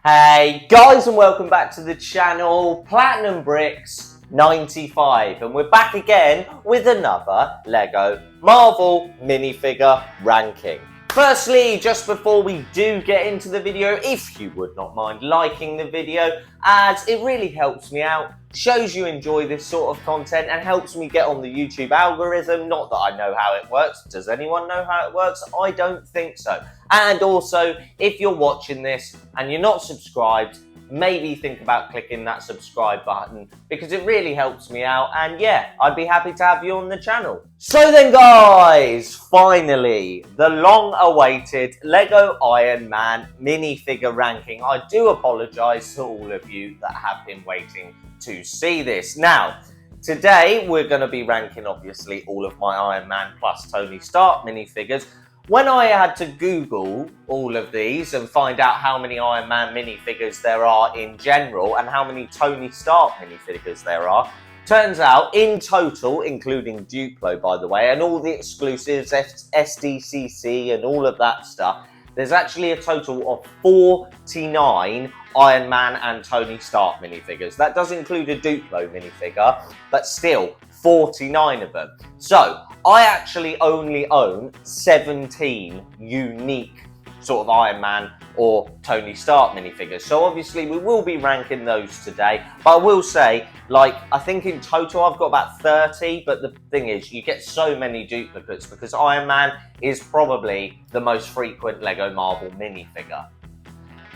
Hey guys, and welcome back to the channel Platinum Bricks 95, and we're back again with another Lego Marvel minifigure ranking. Firstly, just before we do get into the video, if you would not mind liking the video, as it really helps me out, shows you enjoy this sort of content and helps me get on the YouTube algorithm. Not that I know how it works. Does anyone know how it works? I don't think so. And also, if you're watching this and you're not subscribed, maybe think about clicking that subscribe button because it really helps me out, and yeah, I'd be happy to have you on the channel. So then guys, finally, the long-awaited Lego Iron Man minifigure ranking. I do apologise to all of you that have been waiting to see this. Now, today we're going to be ranking obviously all of my Iron Man plus Tony Stark minifigures. When I had to Google all of these and find out how many Iron Man minifigures there are in general and how many Tony Stark minifigures there are, turns out in total, including Duplo by the way, and all the exclusives, SDCC and all of that stuff, there's actually a total of 49 Iron Man and Tony Stark minifigures. That does include a Duplo minifigure, but still 49 of them. So I actually only own 17 unique sort of Iron Man or Tony Stark minifigures. So obviously we will be ranking those today. But I will say, like, I think in total I've got about 30. But the thing is, you get so many duplicates because Iron Man is probably the most frequent Lego Marvel minifigure.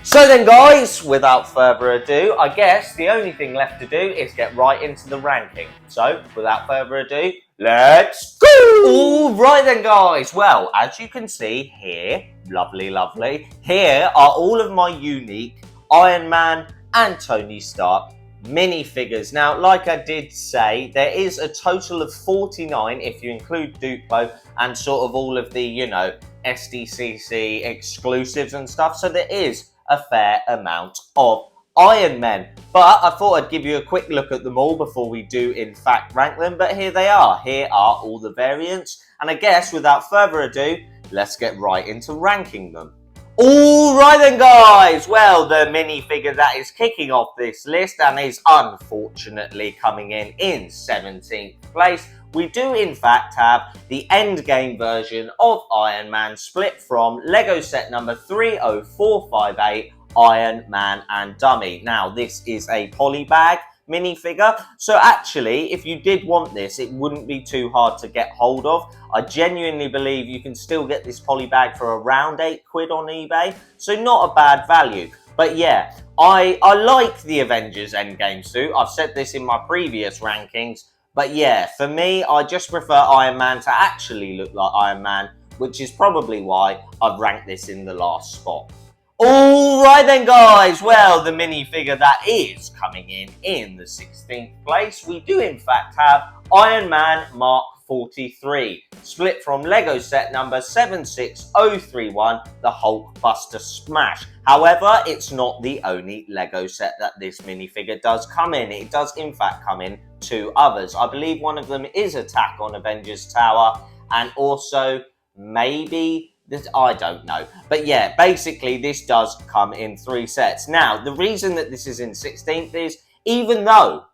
So then guys, without further ado, I guess the only thing left to do is get right into the ranking. So without further ado, let's go! Alright then guys, well, as you can see here, lovely, here are all of my unique Iron Man and Tony Stark minifigures. Now, like I did say, there is a total of 49 if you include Duplo and sort of all of the, you know, SDCC exclusives and stuff. So there is a fair amount of Iron Men. But I thought I'd give you a quick look at them all before we do in fact rank them. But here they are. Here are all the variants. And I guess without further ado, let's get right into ranking them. Alright then guys, well, the minifigure that is kicking off this list and is unfortunately coming in 17th place, we do in fact have the endgame version of Iron Man split from Lego set number 30458, Iron Man and Dummy. Now this is a polybag minifigure, so actually if you did want this, it wouldn't be too hard to get hold of. I genuinely believe you can still get this polybag for around £8 on eBay, so not a bad value. But yeah, I like the Avengers Endgame suit. I've said this in my previous rankings, but yeah, for me, I just prefer Iron Man to actually look like Iron Man, which is probably why I've ranked this in the last spot. Alright then guys, well, the minifigure that is coming in the 16th place, we do in fact have Iron Man Mark 43, split from Lego set number 76031, the Hulkbuster Smash. However, it's not the only Lego set that this minifigure does come in. It does in fact come in 2 others. I believe one of them is Attack on Avengers Tower, and also maybe this, I don't know. But yeah, basically this does come in 3 sets. Now, the reason that this is in 16th is, even though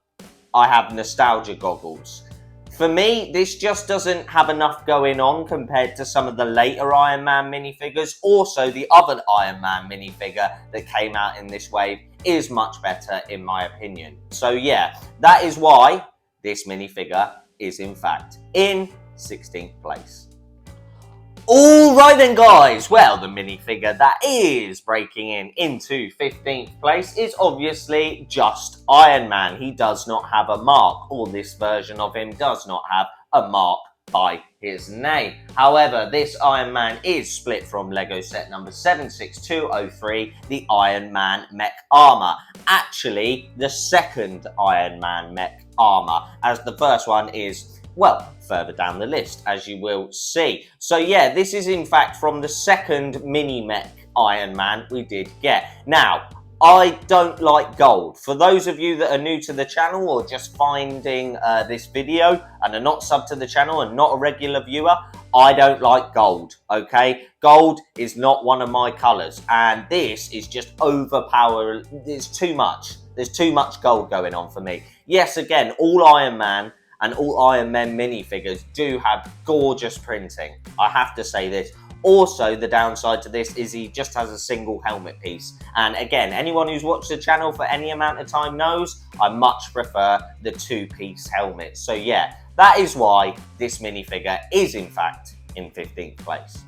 I have nostalgia goggles, for me, this just doesn't have enough going on compared to some of the later Iron Man minifigures. Also, the other Iron Man minifigure that came out in this wave is much better in my opinion. So yeah, that is why this minifigure is in fact in 16th place. Alright then guys, well, the minifigure that is breaking into 15th place is obviously just Iron Man. He does not have a mark, or this version of him does not have a mark by his name. However, this Iron Man is split from Lego set number 76203, the Iron Man Mech Armor. Actually, the second Iron Man Mech Armor, as the first one is, well, further down the list, as you will see. So yeah, this is in fact from the second mini-mech Iron Man we did get. Now, I don't like gold. For those of you that are new to the channel or just finding this video and are not subbed to the channel and not a regular viewer, I don't like gold, okay? Gold is not one of my colours, and this is just overpowered. It's too much. There's too much gold going on for me. Yes, again, all Iron Man and all Iron Man minifigures do have gorgeous printing. I have to say this. Also, the downside to this is he just has a single helmet piece. And again, anyone who's watched the channel for any amount of time knows I much prefer the two-piece helmet. So yeah, that is why this minifigure is in fact in 15th place.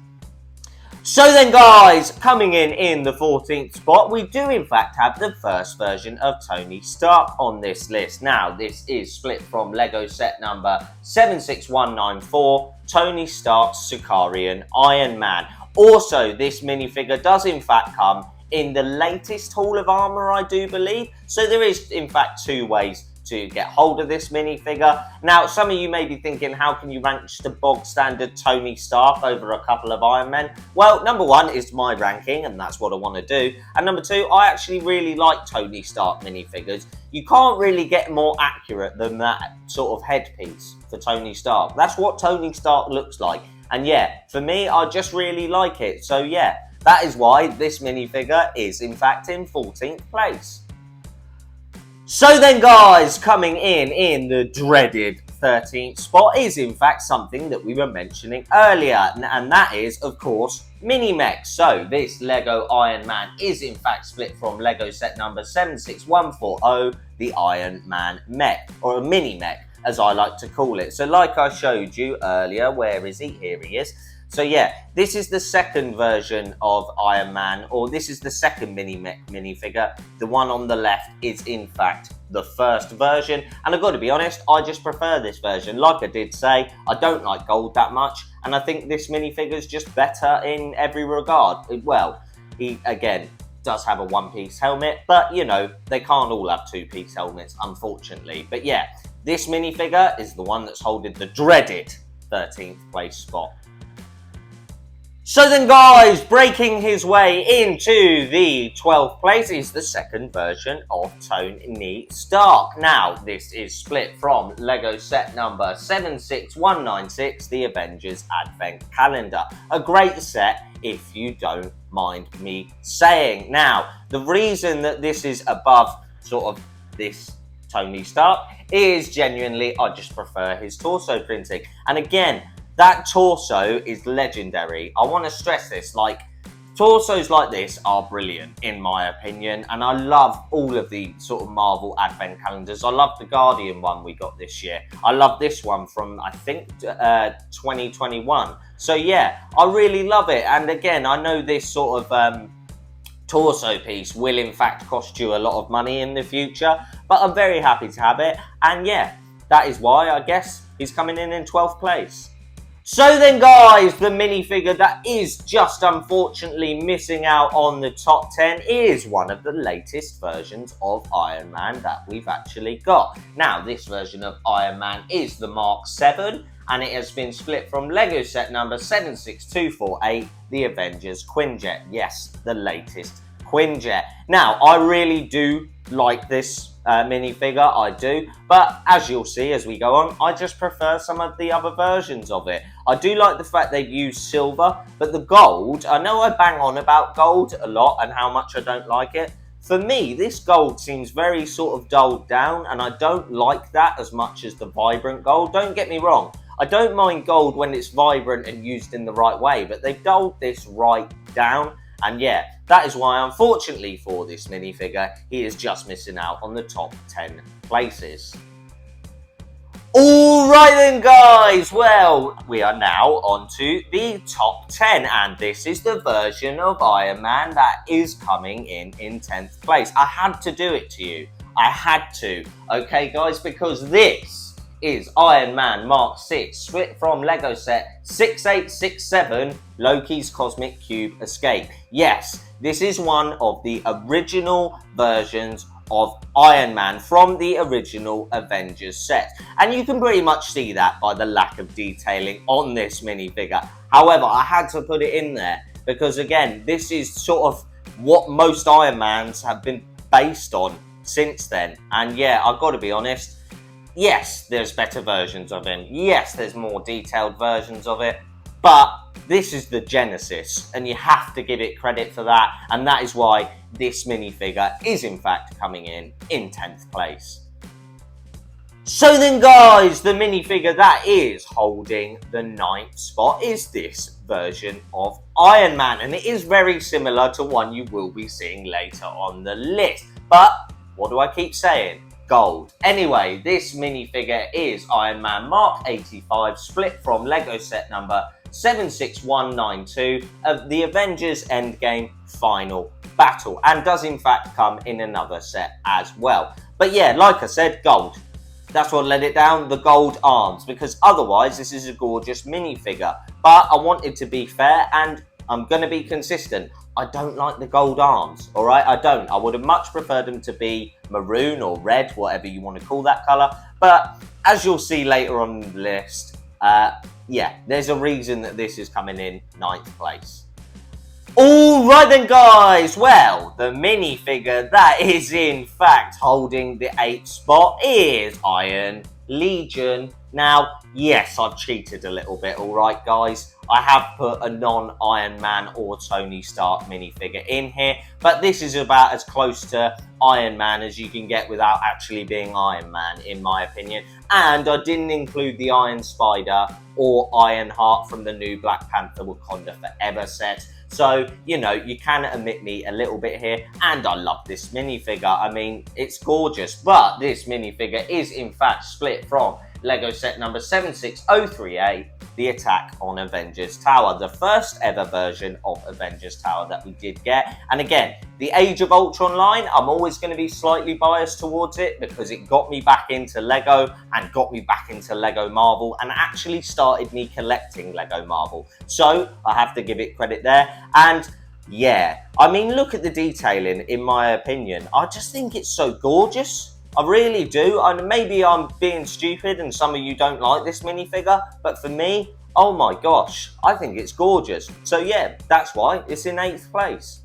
So then guys, coming in the 14th spot, we do in fact have the first version of Tony Stark on this list. Now, this is split from Lego set number 76194, Tony Stark's Sicarian Iron Man. Also, this minifigure does in fact come in the latest Hall of Armour, I do believe. So there is in fact two ways to get hold of this minifigure. Now, some of you may be thinking, how can you rank just a bog standard Tony Stark over a couple of Iron Men? Well, number one is my ranking, and that's what I want to do. And number two, I actually really like Tony Stark minifigures. You can't really get more accurate than that sort of headpiece for Tony Stark. That's what Tony Stark looks like. And yeah, for me, I just really like it. So yeah, that is why this minifigure is in fact in 14th place. So then guys, coming in the dreaded 13th spot is in fact something that we were mentioning earlier, and that is of course mini mechs. So this Lego Iron Man is in fact split from Lego set number 76140, the Iron Man mech, or a mini mech as I like to call it. So like I showed you earlier, where is he? Here he is. So yeah, this is the second version of Iron Man, or this is the second minifigure. The one on the left is in fact the first version, and I've got to be honest, I just prefer this version. Like I did say, I don't like gold that much, and I think this minifigure is just better in every regard. Well, he again does have a one-piece helmet, but you know, they can't all have two-piece helmets, unfortunately. But yeah, this minifigure is the one that's holding the dreaded 13th place spot. So then guys, breaking his way into the 12th place is the second version of Tony Stark. Now, this is split from Lego set number 76196, the Avengers Advent Calendar. A great set, if you don't mind me saying. Now, the reason that this is above sort of this Tony Stark is genuinely, I just prefer his torso printing. And again, that torso is legendary. I want to stress this, like, torsos like this are brilliant, in my opinion, and I love all of the sort of Marvel Advent calendars. I love the Guardian one we got this year. I love this one from, I think, 2021. So yeah, I really love it. And again, I know this sort of torso piece will in fact cost you a lot of money in the future, but I'm very happy to have it. And yeah, that is why I guess he's coming in 12th place. So then guys, the minifigure that is just unfortunately missing out on the top 10 is one of the latest versions of Iron Man that we've actually got. Now, this version of Iron Man is the Mark 7, and it has been split from Lego set number 76248, the Avengers Quinjet. Yes, the latest Quinjet. Now, I really do like this minifigure, I do, but as you'll see as we go on, I just prefer some of the other versions of it. I do like the fact they've used silver, but the gold, I know I bang on about gold a lot and how much I don't like it. For me, this gold seems very sort of dulled down, and I don't like that as much as the vibrant gold. Don't get me wrong, I don't mind gold when it's vibrant and used in the right way, but they've dulled this right down. And yeah, that is why, unfortunately for this minifigure, he is just missing out on the top 10 places. Alright then guys, well, we are now on to the top 10, and this is the version of Iron Man that is coming in 10th place. I had to do it to you. I had to. Okay guys, because this is Iron Man Mark 6, split from Lego set 6867, Loki's Cosmic Cube Escape. Yes, this is one of the original versions of Iron Man from the original Avengers set. And you can pretty much see that by the lack of detailing on this minifigure. However, I had to put it in there because, again, this is sort of what most Iron Mans have been based on since then. And yeah, I've got to be honest, yes, there's better versions of him. Yes, there's more detailed versions of it. But this is the genesis, and you have to give it credit for that. And that is why this minifigure is in fact coming in 10th place. So then guys, the minifigure that is holding the 9th spot is this version of Iron Man, and it is very similar to one you will be seeing later on the list. But what do I keep saying? Gold. Anyway, this minifigure is Iron Man Mark 85, split from Lego set number 76192 of the Avengers Endgame Final Battle, and does in fact come in another set as well. But yeah, like I said, gold. That's what let it down, the gold arms, because otherwise this is a gorgeous minifigure. But I wanted to be fair, and I'm going to be consistent. I don't like the gold arms, alright? I don't. I would have much preferred them to be maroon or red, whatever you want to call that colour. But as you'll see later on in the list, yeah, there's a reason that this is coming in 9th place. Alright then guys, well, the minifigure that is in fact holding the 8th spot is Iron Legion. Now, yes, I've cheated a little bit, alright guys. I have put a non-Iron Man or Tony Stark minifigure in here, but this is about as close to Iron Man as you can get without actually being Iron Man, in my opinion. And I didn't include the Iron Spider or Ironheart from the new Black Panther Wakanda Forever set. So, you know, you can omit me a little bit here, and I love this minifigure. I mean, it's gorgeous, but this minifigure is in fact split from Lego set number 76038, the Attack on Avengers Tower, the first ever version of Avengers Tower that we did get. And again, the Age of Ultron line, I'm always going to be slightly biased towards it because it got me back into Lego and got me back into Lego Marvel and actually started me collecting Lego Marvel. So I have to give it credit there. And yeah, I mean, look at the detailing, in my opinion. I just think it's so gorgeous. I really do. And maybe I'm being stupid and some of you don't like this minifigure, but for me, oh my gosh, I think it's gorgeous. So yeah, that's why it's in 8th place.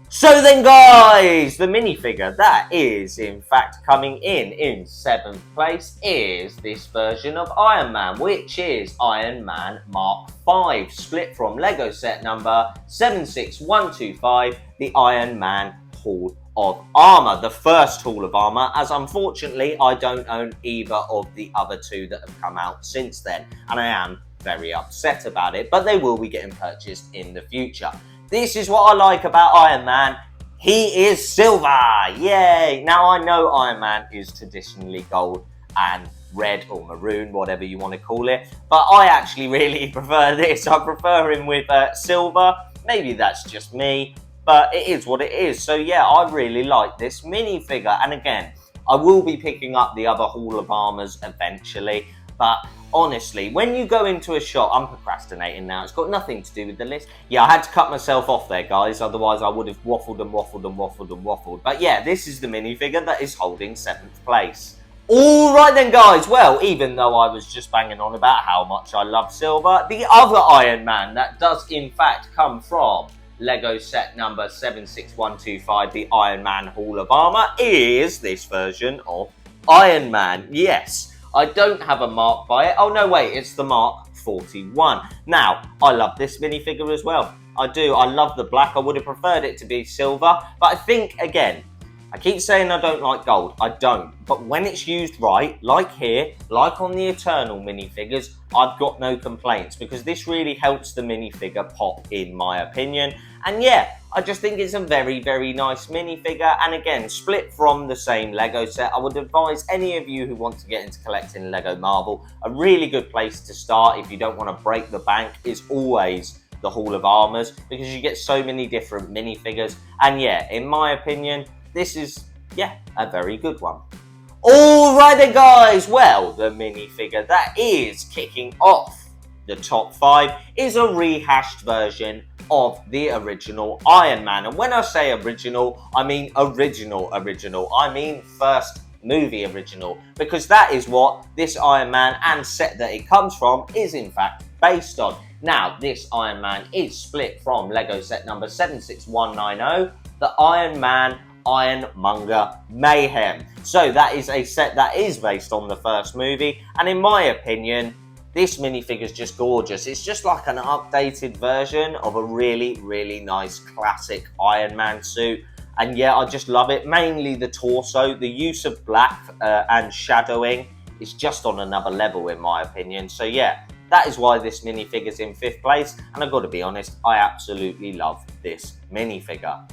So then guys, the minifigure that is in fact coming in 7th place is this version of Iron Man, which is Iron Man Mark 5, split from Lego set number 76125, the Iron Man Hall of Armor, the first Hall of Armor, as unfortunately I don't own either of the other two that have come out since then, and I am very upset about it, but they will be getting purchased in the future. This is what I like about Iron Man. He is silver! Yay! Now I know Iron Man is traditionally gold and red or maroon, whatever you want to call it, but I actually really prefer this. I prefer him with silver. Maybe that's just me, but it is what it is. So yeah, I really like this minifigure. And again, I will be picking up the other Hall of Armors eventually, but honestly, when you go into a shop, I'm procrastinating now, it's got nothing to do with the list. Yeah, I had to cut myself off there, guys, otherwise I would have waffled and waffled and waffled and waffled. But yeah, this is the minifigure that is holding 7th place. Alright then guys, well, even though I was just banging on about how much I love silver, the other Iron Man that does in fact come from Lego set number 76125, the Iron Man Hall of Armor, is this version of Iron Man. Yes, I don't have a mark by it. Oh no, wait, it's the Mark 41. Now, I love this minifigure as well. I do. I love the black. I would have preferred it to be silver, but I think, again, I keep saying I don't like gold. I don't. But when it's used right, like here, like on the Eternal minifigures, I've got no complaints because this really helps the minifigure pop, in my opinion. And yeah, I just think it's a very, very nice minifigure. And again, split from the same Lego set. I would advise any of you who want to get into collecting Lego Marvel, a really good place to start if you don't want to break the bank is always the Hall of Armors, because you get so many different minifigures. And yeah, in my opinion, this is, yeah, a very good one. Alright then guys, well, the minifigure that is kicking off the top 5 is a rehashed version of the original Iron Man. And when I say original, I mean original. I mean first movie original, because that is what this Iron Man and set that it comes from is in fact based on. Now, this Iron Man is split from Lego set number 76190, the Iron Man Ironmonger Mayhem. So that is a set that is based on the first movie, and in my opinion, this minifigure is just gorgeous. It's just like an updated version of a really, really nice classic Iron Man suit. And yeah, I just love it. Mainly the torso. The use of black and shadowing is just on another level in my opinion. So yeah, that is why this minifigure is in 5th place. And I've got to be honest, I absolutely love this minifigure.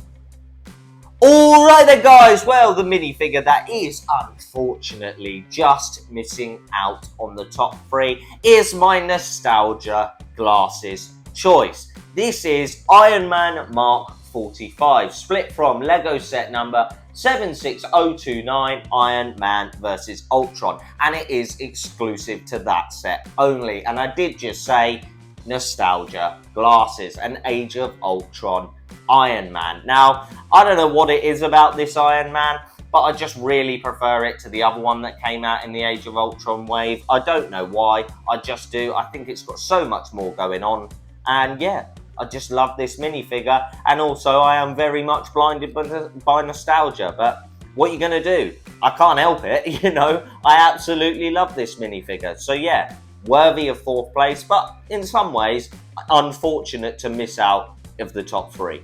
Alright then guys, well the minifigure that is unfortunately just missing out on the top 3 is my nostalgia glasses choice. This is Iron Man Mark 45, split from Lego set number 76029 Iron Man vs Ultron, and it is exclusive to that set only. And I did just say nostalgia glasses, an Age of Ultron Iron Man. Now, I don't know what it is about this Iron Man, but I just really prefer it to the other one that came out in the Age of Ultron wave. I don't know why, I just do. I think it's got so much more going on, and yeah, I just love this minifigure. And also, I am very much blinded by nostalgia, but what are you going to do? I can't help it, you know. I absolutely love this minifigure. So yeah, worthy of 4th place, but in some ways, unfortunate to miss out of the top 3.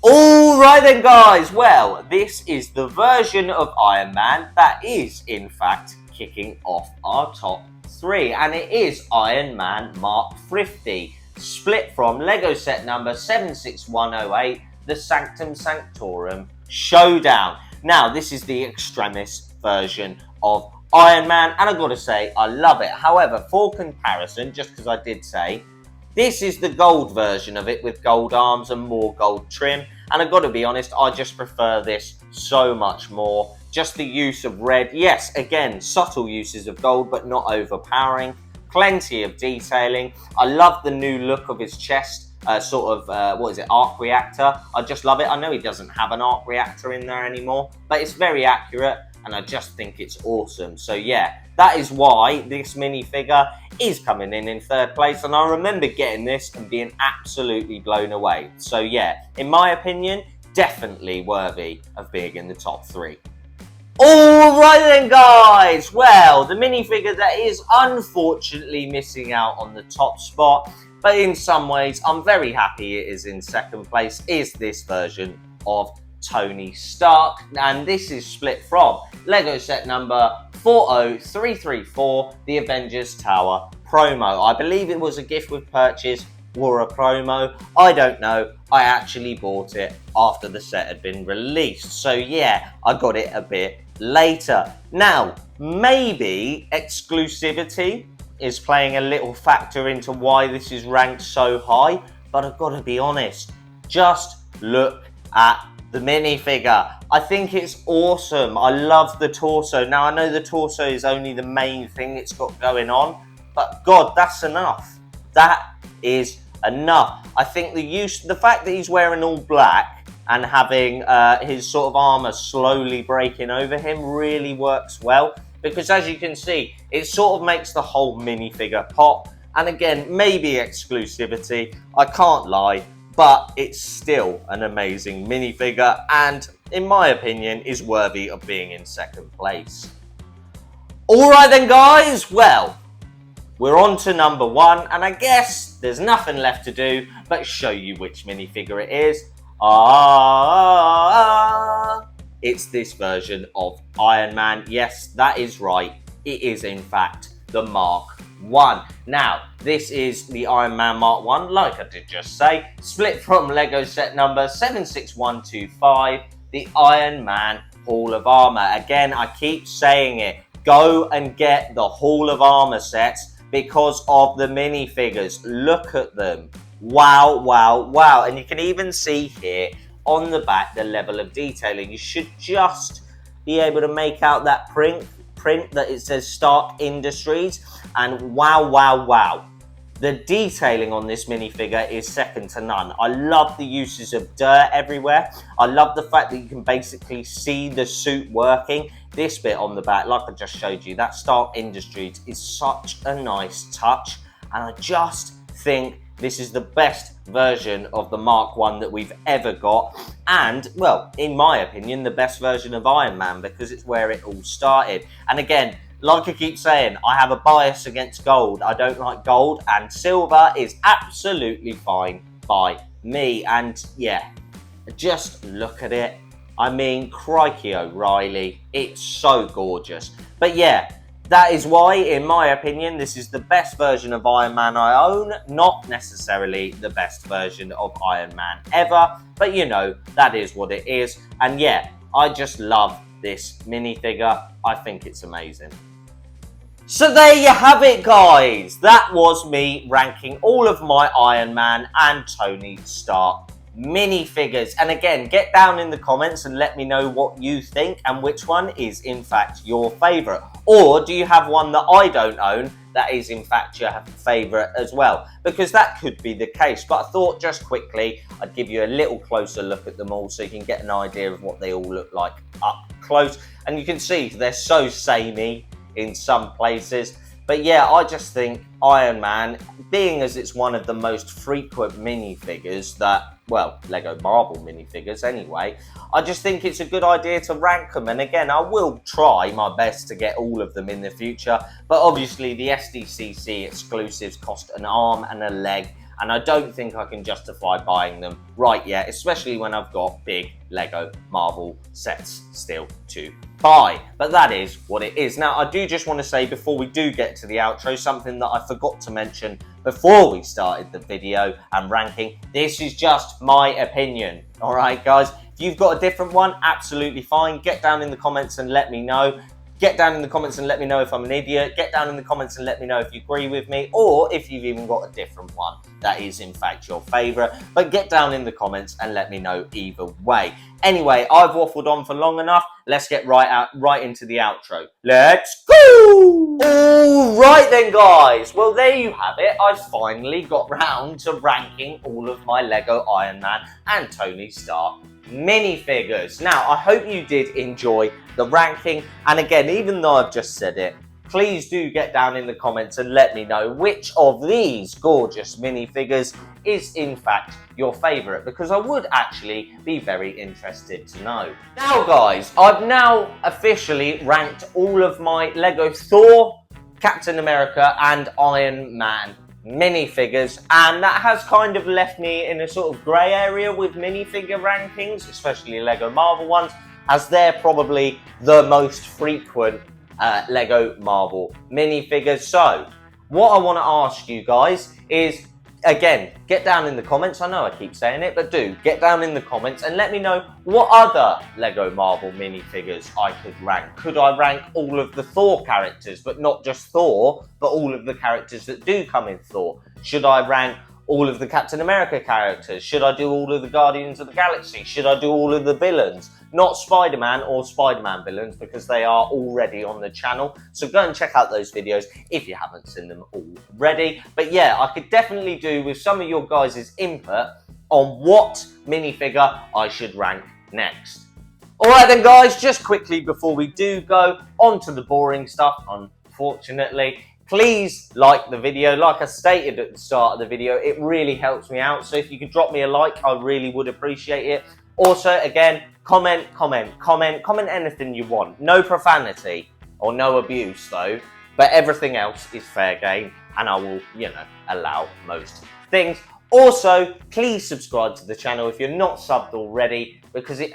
Alright then guys, well, this is the version of Iron Man that is in fact kicking off our top 3, and it is Iron Man Mark 50, split from Lego set number 76108, the Sanctum Sanctorum Showdown. Now, this is the extremis version of Iron Man, and I've got to say, I love it. However, for comparison, just because I did say, this is the gold version of it with gold arms and more gold trim. And I've got to be honest, I just prefer this so much more. Just the use of red. Yes, again, subtle uses of gold, but not overpowering. Plenty of detailing. I love the new look of his chest. Arc reactor. I just love it. I know he doesn't have an arc reactor in there anymore, but it's very accurate, and I just think it's awesome. So yeah, that is why this minifigure is coming in 3rd place, and I remember getting this and being absolutely blown away. So yeah, in my opinion, definitely worthy of being in the top 3. Alright then guys, well, the minifigure that is unfortunately missing out on the top spot, but in some ways I'm very happy it is in 2nd place, is this version of Tony Stark, and this is split from Lego set number 40334, the Avengers Tower promo. I believe it was a gift with purchase or a promo, I don't know. I actually bought it after the set had been released, so yeah, I got it a bit later. Now, maybe exclusivity is playing a little factor into why this is ranked so high, but I've got to be honest, just look at the minifigure. I think it's awesome. I love the torso. Now, I know the torso is only the main thing it's got going on, but God, that's enough. That is enough. I think the fact that he's wearing all black and having his sort of armor slowly breaking over him really works well, because as you can see, it sort of makes the whole minifigure pop. And again, maybe exclusivity, I can't lie, but it's still an amazing minifigure, and in my opinion is worthy of being in 2nd place. Alright then guys, well, we're on to number 1, and I guess there's nothing left to do but show you which minifigure it is. It's this version of Iron Man. Yes, that is right, it is in fact the Mark 1. Now, this is the Iron Man Mark 1, like I did just say, split from Lego set number 76125, the Iron Man Hall of Armor. Again, I keep saying it, go and get the Hall of Armor sets because of the minifigures. Look at them. Wow, wow, wow. And you can even see here on the back the level of detailing. You should just be able to make out that print that it says Stark Industries, and wow, wow, wow. The detailing on this minifigure is second to none. I love the uses of dirt everywhere. I love the fact that you can basically see the suit working. This bit on the back, like I just showed you, that Stark Industries is such a nice touch, and I just think this is the best version of the Mark 1 that we've ever got. And, well, in my opinion, the best version of Iron Man, because it's where it all started. And again, like I keep saying, I have a bias against gold. I don't like gold, and silver is absolutely fine by me. And yeah, just look at it. I mean, crikey O'Reilly, it's so gorgeous. But yeah, that is why, in my opinion, this is the best version of Iron Man I own, not necessarily the best version of Iron Man ever, but you know, that is what it is. And yeah, I just love this minifigure. I think it's amazing. So there you have it, guys. That was me ranking all of my Iron Man and Tony Stark minifigures. And again, get down in the comments and let me know what you think and which one is in fact your favourite. Or do you have one that I don't own that is in fact your favourite as well? Because that could be the case. But I thought just quickly I'd give you a little closer look at them all so you can get an idea of what they all look like up close. And you can see they're so samey in some places. But yeah, I just think Iron Man, being as it's one of the most frequent minifigures that, well, Lego Marvel minifigures anyway, I just think it's a good idea to rank them. And again, I will try my best to get all of them in the future, but obviously the SDCC exclusives cost an arm and a leg, and I don't think I can justify buying them right yet, especially when I've got big Lego Marvel sets still to buy. But that is what it is. Now, I do just want to say before we do get to the outro, something that I forgot to mention before we started the video and ranking. This is just my opinion. All right, guys? If you've got a different one, absolutely fine. Get down in the comments and let me know. Get down in the comments and let me know if I'm an idiot. Get down in the comments and let me know if you agree with me, or if you've even got a different one that is in fact your favourite. But get down in the comments and let me know either way. Anyway, I've waffled on for long enough. Let's get right into the outro. Let's go! All right then, guys. Well, there you have it. I finally got round to ranking all of my Lego Iron Man and Tony Stark minifigures. Now, I hope you did enjoy the ranking, and again, even though I've just said it, please do get down in the comments and let me know which of these gorgeous minifigures is in fact your favourite, because I would actually be very interested to know. Now guys, I've now officially ranked all of my Lego Thor, Captain America and Iron Man minifigures, and that has kind of left me in a sort of grey area with minifigure rankings, especially Lego Marvel ones, as they're probably the most frequent Lego Marvel minifigures. So what I want to ask you guys is, again, get down in the comments. I know I keep saying it, but do get down in the comments and let me know what other Lego Marvel minifigures I could rank. Could I rank all of the Thor characters, but not just Thor, but all of the characters that do come in Thor? Should I rank all of the Captain America characters? Should I do all of the Guardians of the Galaxy? Should I do all of the villains? Not Spider-Man or Spider-Man villains, because they are already on the channel. So go and check out those videos if you haven't seen them already. But yeah, I could definitely do with some of your guys' input on what minifigure I should rank next. Alright then guys, just quickly before we do go on to the boring stuff, unfortunately, please like the video. Like I stated at the start of the video, it really helps me out. So if you could drop me a like, I really would appreciate it. Also, again, comment anything you want. No profanity or no abuse though, but everything else is fair game, and I will, you know, allow most things. Also, please subscribe to the channel if you're not subbed already, because it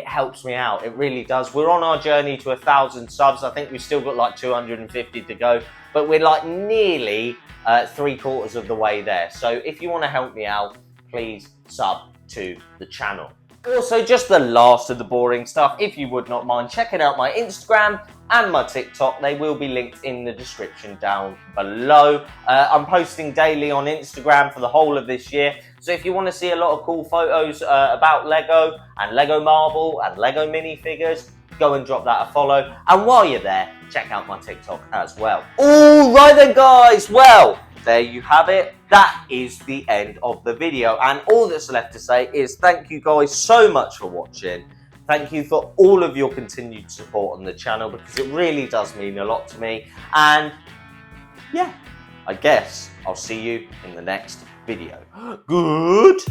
helps me out. It really does. We're on our journey to 1,000 subs. I think we've still got like 250 to go, but we're like nearly 3/4 of the way there. So if you want to help me out, please sub to the channel. Also, just the last of the boring stuff, if you would not mind checking out my Instagram and my TikTok, they will be linked in the description down below. I'm posting daily on Instagram for the whole of this year, so if you want to see a lot of cool photos about Lego and Lego Marvel and Lego minifigures, go and drop that a follow. And while you're there, check out my TikTok as well. Alright then guys, well, there you have it. That is the end of the video, and all that's left to say is thank you guys so much for watching. Thank you for all of your continued support on the channel, because it really does mean a lot to me. And yeah, I guess I'll see you in the next video. Good